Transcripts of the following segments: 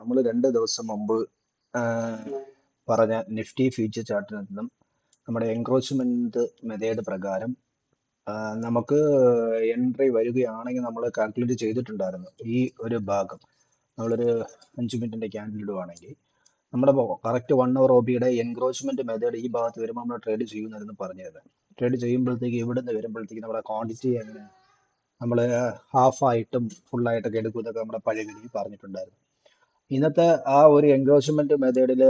നമ്മൾ 2 ദിവസം മുമ്പ് ആ, പറഞ്ഞ നിഫ്റ്റി ഫ്യൂച്ചർ ചാർട്ടിൽ നിന്നും നമ്മുടെ എൻക്രോച്ച്മെന്റ് മെത്തേഡ് പ്രകാരം നമുക്ക് എൻട്രി വരികയാണെങ്കിൽ നമ്മൾ കാൽക്കുലേറ്റ് ചെയ്തിട്ടുണ്ടായിരുന്നു. ഈ ഒരു ഭാഗം നമ്മളൊരു 5 മിനിറ്റിന്റെ ക്യാൻഡിൽ ഇടുവാണെങ്കിൽ നമ്മുടെ കറക്റ്റ് 1 അവർ OB-യുടെ എൻക്രോച്ച്മെന്റ് മെത്തേഡ് ഈ ഭാഗത്ത് വരുമ്പോൾ നമ്മൾ ട്രേഡ് ചെയ്യുന്നതായിരുന്നു പറഞ്ഞത്. ട്രേഡ് ചെയ്യുമ്പോഴത്തേക്ക് ഇവിടുന്ന് വരുമ്പോഴത്തേക്ക് നമ്മുടെ ക്വാണ്ടിറ്റി എങ്ങനെ നമ്മൾ ഹാഫായിട്ടും ഫുള്ളായിട്ടൊക്കെ എടുക്കുന്നതൊക്കെ നമ്മുടെ പഴയ വീഡിയോയിൽ പറഞ്ഞിട്ടുണ്ടായിരുന്നു. ഇന്നത്തെ ആ ഒരു എൻക്രോച്ച്മെന്റ് മെത്തേഡിൽ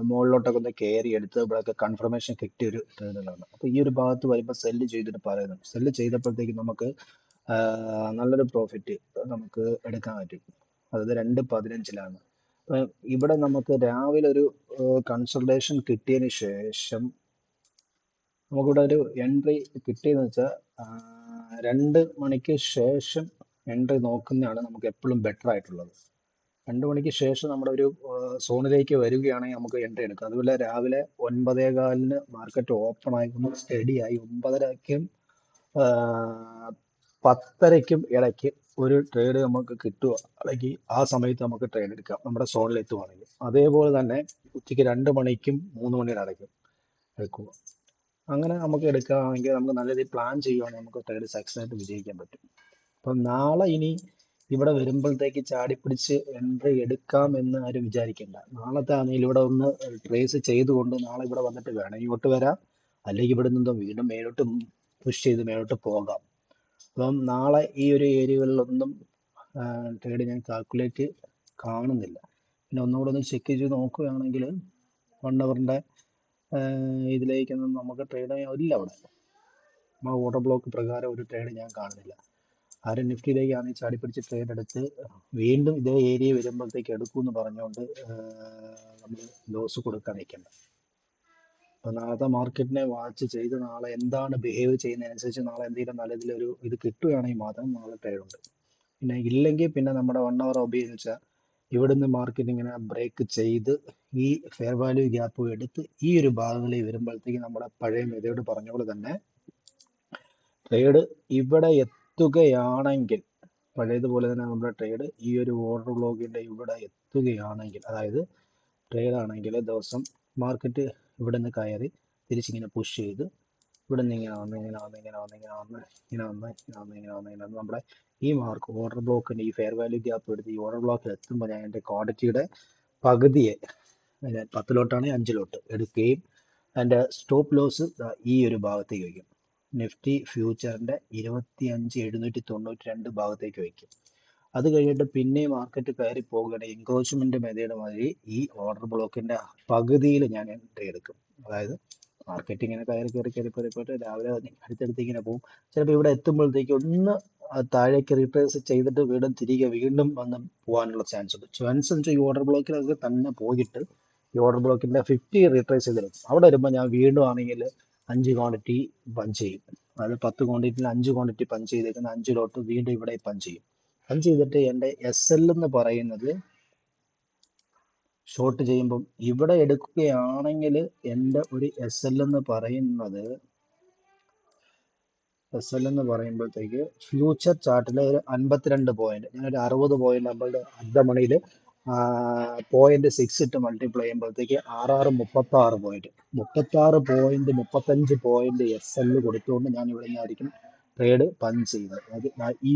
മുകളിലോട്ടൊക്കെ ഒന്ന് കയറി എടുത്ത് ഇവിടെയൊക്കെ കൺഫർമേഷൻ കിട്ടിയ ഒരു ട്രേഡുകളാണ്. അപ്പൊ ഈ ഒരു ഭാഗത്ത് വരുമ്പോൾ സെല്ല് ചെയ്തിട്ട് പറയുന്നു. സെല്ല് ചെയ്തപ്പോഴത്തേക്ക് നമുക്ക് നല്ലൊരു പ്രോഫിറ്റ് നമുക്ക് എടുക്കാൻ പറ്റും. അതായത് 2.15-ലാണ്. ഇവിടെ നമുക്ക് രാവിലെ ഒരു കൺസൾട്ടേഷൻ കിട്ടിയതിന് ശേഷം നമുക്കിവിടെ ഒരു എൻട്രി കിട്ടിയെന്ന് വെച്ചാൽ 2 മണിക്ക് ശേഷം എൻട്രി നോക്കുന്നതാണ് നമുക്ക് എപ്പോഴും ബെറ്റർ ആയിട്ടുള്ളത്. 2 മണിക്ക് ശേഷം നമ്മുടെ ഒരു സോണിലേക്ക് വരികയാണെങ്കിൽ നമുക്ക് എൻട്രി എടുക്കാം. അതുപോലെ രാവിലെ 9:15-ന് മാർക്കറ്റ് ഓപ്പൺ ആയി സ്റ്റഡി ആയി 9:30-ക്കും 10:30-ക്കും ഇടയ്ക്ക് ഒരു ട്രേഡ് നമുക്ക് കിട്ടുകയാണെങ്കിൽ ആ സമയത്ത് നമുക്ക് ട്രേഡ് എടുക്കാം, നമ്മുടെ സോണിൽ എത്തുവാണെങ്കിൽ. അതേപോലെ തന്നെ ഉച്ചയ്ക്ക് 2 മണിക്കും 3 മണിയുടെ ഇടയ്ക്കും എടുക്കുക. അങ്ങനെ നമുക്ക് എടുക്കുകയാണെങ്കിൽ നമുക്ക് നല്ല രീതിയിൽ പ്ലാൻ ചെയ്യുവാണെങ്കിൽ നമുക്ക് ട്രേഡ് സക്സസ് ആയിട്ട് വിജയിക്കാൻ പറ്റും. അപ്പം നാളെ ഇനി ഇവിടെ വരുമ്പോഴത്തേക്ക് ചാടിപ്പിടിച്ച് എൻട്രി എടുക്കാം എന്ന് ആരും വിചാരിക്കേണ്ട. നാളത്തെ ആണെങ്കിൽ ഇവിടെ ഒന്ന് ട്രേസ് ചെയ്തുകൊണ്ട് നാളെ ഇവിടെ വന്നിട്ട് വേണം ഇങ്ങോട്ട് വരാം, അല്ലെങ്കിൽ ഇവിടെ നിന്നോ വീണ്ടും മേലോട്ട് പുഷ് ചെയ്ത് മേലോട്ട് പോകാം. അപ്പം നാളെ ഈ ഒരു ഏരിയകളിലൊന്നും ട്രേഡ് ഞാൻ കാൽക്കുലേറ്റ് കാണുന്നില്ല. പിന്നെ ഒന്നുകൂടെ ഒന്ന് ചെക്ക് ചെയ്ത് നോക്കുകയാണെങ്കിൽ 1 അവറിൻ്റെ ഇതിലേക്കൊന്നും നമുക്ക് ട്രേഡ് ഇല്ല. അവിടെ നമ്മൾ ഓർഡർ ബ്ലോക്ക് പ്രകാരം ഒരു ട്രേഡ് ഞാൻ കാണുന്നില്ല. ആരും നിഫ്റ്റിയിലേക്കാണെങ്കിൽ ചാടിപ്പിടിച്ച് ട്രേഡ് എടുത്ത് വീണ്ടും ഇതേ ഏരിയ വരുമ്പോഴത്തേക്ക് എടുക്കുമെന്ന് പറഞ്ഞുകൊണ്ട് നമ്മൾ ലോസ് കൊടുക്കാൻ നിൽക്കേണ്ട. അപ്പോൾ നാളത്തെ മാർക്കറ്റിനെ വാച്ച് ചെയ്ത് നാളെ എന്താണ് ബിഹേവ് ചെയ്യുന്നതനുസരിച്ച് നാളെ എന്തെങ്കിലും നല്ല ഇതിലൊരു ഇത് കിട്ടുകയാണെങ്കിൽ മാത്രം നാളെ ട്രേഡ് ഉണ്ട്. പിന്നെ ഇല്ലെങ്കിൽ പിന്നെ നമ്മുടെ 1 അവർ OB എന്ന് വെച്ചാൽ ഇവിടുന്ന് മാർക്കറ്റ് ഇങ്ങനെ ബ്രേക്ക് ചെയ്ത് ഈ ഫെയർ വാല്യൂ ഗ്യാപ്പ് എടുത്ത് ഈ ഒരു ഭാഗങ്ങളിൽ വരുമ്പോഴത്തേക്ക് നമ്മുടെ പഴയ മെത്തേഡ് പറഞ്ഞ പോലെ തന്നെ ട്രേഡ് ഇവിടെ എത്തുകയാണെങ്കിൽ പഴയതുപോലെ തന്നെ നമ്മുടെ ട്രേഡ് ഈ ഒരു ഓർഡർ ബ്ലോക്കിന്റെ ഇവിടെ എത്തുകയാണെങ്കിൽ, അതായത് ട്രേഡ് ആണെങ്കിൽ ദിവസം മാർക്കറ്റ് ഇവിടെ നിന്ന് കയറി തിരിച്ചിങ്ങനെ പുഷ് ചെയ്ത് ഇവിടെ നിന്ന് ഇങ്ങനെ വന്ന് ഇങ്ങനെ വന്ന് ഇങ്ങനെ വന്ന് ഇങ്ങനെ വന്ന് ഇങ്ങനെ വന്ന് ഇങ്ങനെ വന്ന് ഇങ്ങനെ വന്ന് ഇങ്ങനെ വന്ന് നമ്മുടെ ഈ മാർക്ക് ഓർഡർ ബ്ലോക്കിന്റെ ഈ ഫെയർ വാല്യൂ ഗ്യാപ്പ് എടുത്ത് ഈ ഓർഡർ ബ്ലോക്കിൽ എത്തുമ്പോൾ ഞാൻ എൻ്റെ ക്വാണ്ടിറ്റിയുടെ പകുതിയെ 10-ലോട്ടാണെങ്കിൽ 5-ലോട്ട് എടുക്കുകയും അതിൻ്റെ സ്റ്റോപ്പ് ലോസ് ഈ ഒരു ഭാഗത്തേക്ക് വയ്ക്കും. നിഫ്റ്റി ഫ്യൂച്ചറിന്റെ 25,792 ഭാഗത്തേക്ക് വയ്ക്കും. അത് കഴിഞ്ഞിട്ട് പിന്നെ മാർക്കറ്റ് കയറി പോകുകയാണെങ്കിൽ എൻക്രോച്ച്മെന്റ് മെത്തേഡ് മാതിരി ഈ ഓർഡർ ബ്ലോക്കിന്റെ പകുതിയിൽ ഞാൻ എൻട്രി എടുക്കും. അതായത് മാർക്കറ്റ് ഇങ്ങനെ കയറി കയറി കയറി കയറി പോയിട്ട് രാവിലെ അടുത്തടുത്ത് ഇങ്ങനെ പോകും. ചിലപ്പോൾ ഇവിടെ എത്തുമ്പോഴത്തേക്ക് ഒന്ന് താഴേക്ക് റീട്രേസ് ചെയ്തിട്ട് വീണ്ടും തിരികെ വീണ്ടും വന്ന് പോകാനുള്ള ചാൻസ് ഉണ്ട്. ചാൻസ് എന്ന് വെച്ചാൽ ഈ ഓർഡർ ബ്ലോക്കിലൊക്കെ തന്നെ പോയിട്ട് ഈ ഓർഡർ ബ്ലോക്കിന്റെ 50 റീട്രേസ് ചെയ്തെടുക്കും. അവിടെ വരുമ്പോൾ ഞാൻ വീണ്ടും ആണെങ്കിൽ 5 ക്വാണ്ടിറ്റി പഞ്ച് ചെയ്യും. അതായത് 10 ക്വാണ്ടിറ്റിയിൽ 5 ക്വാണ്ടിറ്റി പഞ്ച് ചെയ്തേക്കുന്ന 5-ലോട്ട് വീണ്ടും ഇവിടെ പഞ്ച് ചെയ്യും. പഞ്ച് ചെയ്തിട്ട് എൻ്റെ SL എന്ന് പറയുന്നത് ഷോർട്ട് ചെയ്യുമ്പം ഇവിടെ എടുക്കുകയാണെങ്കിൽ എൻ്റെ ഒരു SL എന്ന് പറയുമ്പോഴത്തേക്ക് ഫ്യൂച്ചർ ചാർട്ടിലെ ഒരു 52 പോയിന്റ്, ഞാനൊരു 60 പോയിന്റ് നമ്മളുടെ അർദ്ധമണിയിൽ 0.6 ഇട്ട് മൾട്ടിപ്ലൈ ചെയ്യുമ്പോഴത്തേക്ക് 36 പോയിന്റ് 35 പോയിന്റ് SL കൊടുത്തുകൊണ്ട് ഞാൻ ഇവിടെ ആയിരിക്കും ട്രേഡ് പഞ്ച് ചെയ്യുന്നത്. അതായത് ഈ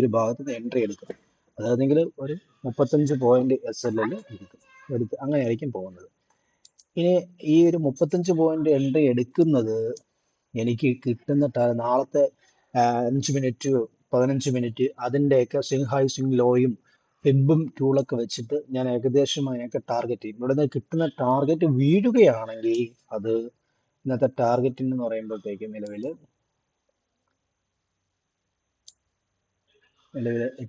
ഒരു ഭാഗത്ത് എൻട്രി എടുക്കും. അതായതെങ്കിൽ ഒരു 35 പോയിന്റ് SL എടുത്ത് അങ്ങനെയായിരിക്കും പോകുന്നത്. ഇനി ഈ ഒരു 35 പോയിന്റ് എൻട്രി എടുക്കുന്നത് എനിക്ക് കിട്ടുന്ന നാളത്തെ 5 മിനിറ്റ് 15 മിനിറ്റ് അതിൻ്റെയൊക്കെ സ്വിംഗ് ഹൈ സ്വിംഗ് ലോയും ഫിബും ടൂളൊക്കെ വെച്ചിട്ട് ഞാൻ ഏകദേശം അതിനൊക്കെ ടാർഗറ്റ് ചെയ്യും. ഇവിടെ നിന്ന് കിട്ടുന്ന ടാർഗറ്റ് വീഴുകയാണെങ്കിൽ അത് ഇന്നത്തെ ടാർഗറ്റ് എന്ന് പറയുമ്പോഴത്തേക്ക് നിലവിൽ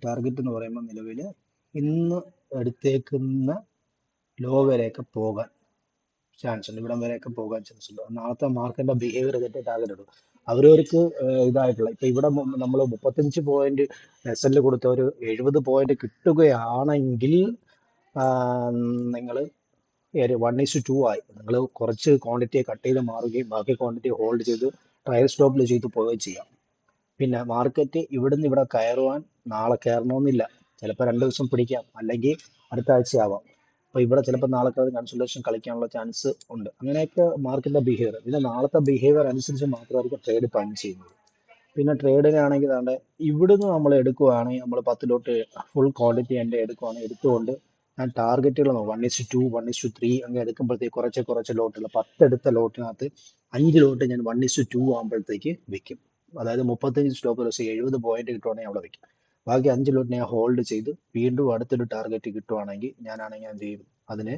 ടാർഗറ്റ് എന്ന് പറയുമ്പോൾ നിലവിൽ ഇന്ന് എടുത്തേക്കുന്ന ലോ വരെയൊക്കെ പോകാൻ ചാൻസ് ഉണ്ട്. ഇവിടം വരെയൊക്കെ പോകാൻ ചാൻസ് ഉണ്ട്. നാളത്തെ മാർക്കറ്റിന്റെ ബിഹേവിയർ ചെയ്തിട്ട് ടാർഗറ്റ് ഇടും. അവരവർക്ക് ഇതായിട്ടുള്ള ഇപ്പൊ ഇവിടെ നമ്മൾ 35 പോയിന്റ് SL കൊടുത്ത ഒരു 70 പോയിന്റ് കിട്ടുകയാണെങ്കിൽ നിങ്ങൾ 1:2 ആയി നിങ്ങൾ കുറച്ച് ക്വാണ്ടിറ്റിയെ കട്ട് ചെയ്ത് മാറുകയും ബാക്കി ക്വാണ്ടിറ്റി ഹോൾഡ് ചെയ്ത് ട്രയൽ സ്റ്റോപ്പിൽ ചെയ്ത് പോവുകയും ചെയ്യാം. പിന്നെ മാർക്കറ്റ് ഇവിടുന്ന് ഇവിടെ കയറുവാൻ നാളെ കയറണമെന്നില്ല. ചിലപ്പോൾ 2 ദിവസം പിടിക്കാം, അല്ലെങ്കിൽ അടുത്ത ആഴ്ചയാവാം. അപ്പോൾ ഇവിടെ ചിലപ്പോൾ നാളെ കൺസൾട്ടേഷൻ കളിക്കാനുള്ള ചാൻസ് ഉണ്ട്. അങ്ങനെയൊക്കെ മാർക്കറ്റിന്റെ ബിഹേവിയർ, പിന്നെ നാളത്തെ ബിഹേവിയർ അനുസരിച്ച് മാത്രമായിരിക്കും ട്രേഡ് പ്ലാൻ ചെയ്യുന്നത്. പിന്നെ ട്രേഡിനാണെങ്കിൽ താണ്ടെ ഇവിടുന്ന് നമ്മൾ എടുക്കുവാണെങ്കിൽ നമ്മൾ 10 ലോട്ട് ഫുൾ ക്വാണ്ടിറ്റി എൻ്റെ എടുക്കുവാണെങ്കിൽ എടുത്തുകൊണ്ട് ഞാൻ ടാർഗറ്റുകൾ നോക്കും. 1:2 1:3 അങ്ങനെ എടുക്കുമ്പോഴത്തേക്ക് കുറച്ച് കുറച്ച് ലോട്ടുകൾ 10 എടുത്ത ലോട്ടിനകത്ത് 5 ലോട്ട് ഞാൻ 1:2 ആകുമ്പോഴത്തേക്ക് വിൽക്കും. അതായത് 35 സ്റ്റോപ്പ് ലോസ് 70 പോയിന്റ് കിട്ടുവാണെങ്കിൽ അവിടെ വിൽക്കും. ബാക്കി 5 ലോട്ട് ഞാൻ ഹോൾഡ് ചെയ്ത് വീണ്ടും അടുത്തൊരു ടാർഗറ്റ് കിട്ടുവാണെങ്കിൽ ഞാനാണെങ്കിൽ എന്ത് ചെയ്യും, അതിനെ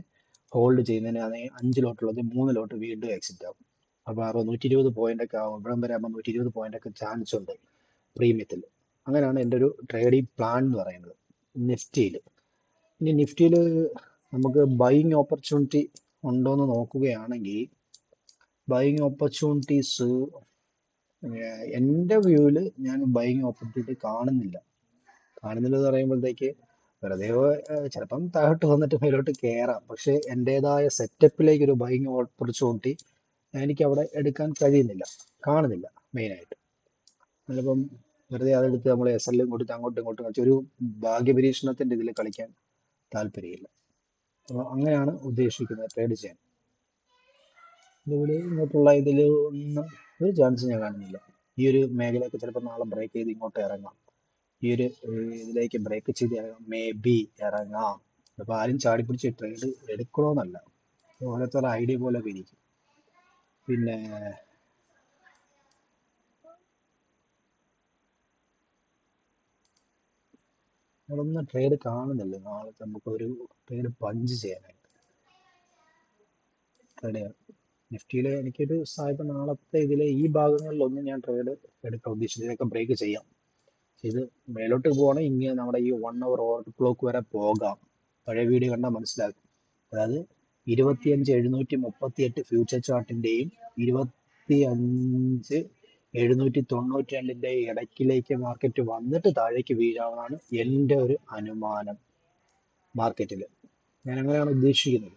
ഹോൾഡ് ചെയ്യുന്നതിനാണെങ്കിൽ 5 ലോട്ടുള്ളത് 3 ലോട്ട് വീണ്ടും എക്സിറ്റ് ആവും. അപ്പോൾ 120 പോയിന്റ് ഒക്കെ ആവും. ഇവിടം വരെ ആകുമ്പോൾ 120 പോയിന്റ് ഒക്കെ ചാൻസ് ഉണ്ട് പ്രീമിയത്തിൽ. അങ്ങനെയാണ് എൻ്റെ ഒരു ട്രേഡിംഗ് പ്ലാൻ എന്ന് പറയുന്നത് നിഫ്റ്റിയിൽ. ഇനി നിഫ്റ്റിയിൽ നമുക്ക് ബൈയിങ് ഓപ്പർച്യൂണിറ്റി ഉണ്ടോയെന്ന് നോക്കുകയാണെങ്കിൽ ബൈയിങ് ഓപ്പർച്യൂണിറ്റീസ് എൻ്റെ വ്യൂവിൽ ഞാൻ ബൈയിങ് ഓപ്പർച്യൂണിറ്റി കാണുന്നില്ല എന്ന് പറയുമ്പോഴത്തേക്ക് വെറുതെ ചിലപ്പം താഴോട്ട് വന്നിട്ട് മേലോട്ട് കയറാം. പക്ഷേ എൻ്റെതായ സെറ്റപ്പിലേക്ക് ഒരു ബൈയിങ് ഓപ്പർച്യൂണിറ്റി എനിക്ക് അവിടെ എടുക്കാൻ കാണുന്നില്ല മെയിനായിട്ട്. ചിലപ്പം വെറുതെ അതെടുത്ത് നമ്മൾ SL കൊടുത്ത് അങ്ങോട്ടും ഇങ്ങോട്ടും കളിച്ച് ഒരു ഭാഗ്യപരീക്ഷണത്തിൻ്റെ ഇതിൽ കളിക്കാൻ താല്പര്യമില്ല. അപ്പോൾ അങ്ങനെയാണ് ഉദ്ദേശിക്കുന്നത് ട്രേഡ് ചെയ്യാൻ. ഇതിൽ ഇങ്ങോട്ടുള്ള ഇതിൽ ഒന്നും ഒരു ചാൻസ് ഞാൻ കാണുന്നില്ല. ഈ ഒരു മേഖലയൊക്കെ ചിലപ്പോൾ നാളെ ബ്രേക്ക് ചെയ്ത് ഇങ്ങോട്ട് ഇറങ്ങാം. ഈ ഒരു ഇതിലേക്ക് ബ്രേക്ക് ചെയ്ത് ഇറങ്ങാം, മേ ബി ഇറങ്ങാം. അപ്പോൾ ആരും ചാടിപ്പിടിച്ച് ട്രേഡ് എടുക്കണമെന്നല്ല, ഓരോരുത്തരുടെ ഐഡിയ പോലെ ഇരിക്കും. പിന്നെ നമ്മളൊന്നും ട്രേഡ് കാണുന്നില്ല നാളെ നമുക്കൊരു ട്രേഡ് പഞ്ച് ചെയ്യാനായിട്ട്. ട്രേഡ് നിഫ്റ്റിയിൽ എനിക്കൊരു സാധ്യത നാളത്തെ ഇതിലെ ഈ ഭാഗങ്ങളിലൊന്നും ഞാൻ ട്രേഡ് എടുക്കാൻ ഉദ്ദേശിച്ചത്. ഇതൊക്കെ ബ്രേക്ക് ചെയ്യാം. ഇത് മേലോട്ട് പോവുകയാണെങ്കിൽ ഇങ്ങനെ നമ്മുടെ ഈ 1 hour ഓവർ ക്ലോക്ക് വരെ പോകാം. പഴയ വീഡിയോ കണ്ടാൽ മനസ്സിലാക്കും. അതായത് 25,738 ഫ്യൂച്ചർ ചാർട്ടിൻ്റെയും 25,792 ഇടയ്ക്കിലേക്ക് മാർക്കറ്റ് വന്നിട്ട് താഴേക്ക് വീഴാമെന്നാണ് എൻ്റെ ഒരു അനുമാനം മാർക്കറ്റിൽ. ഞാൻ അങ്ങനെയാണ് ഉദ്ദേശിക്കുന്നത്.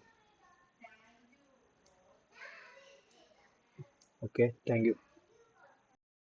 Okay, thank you.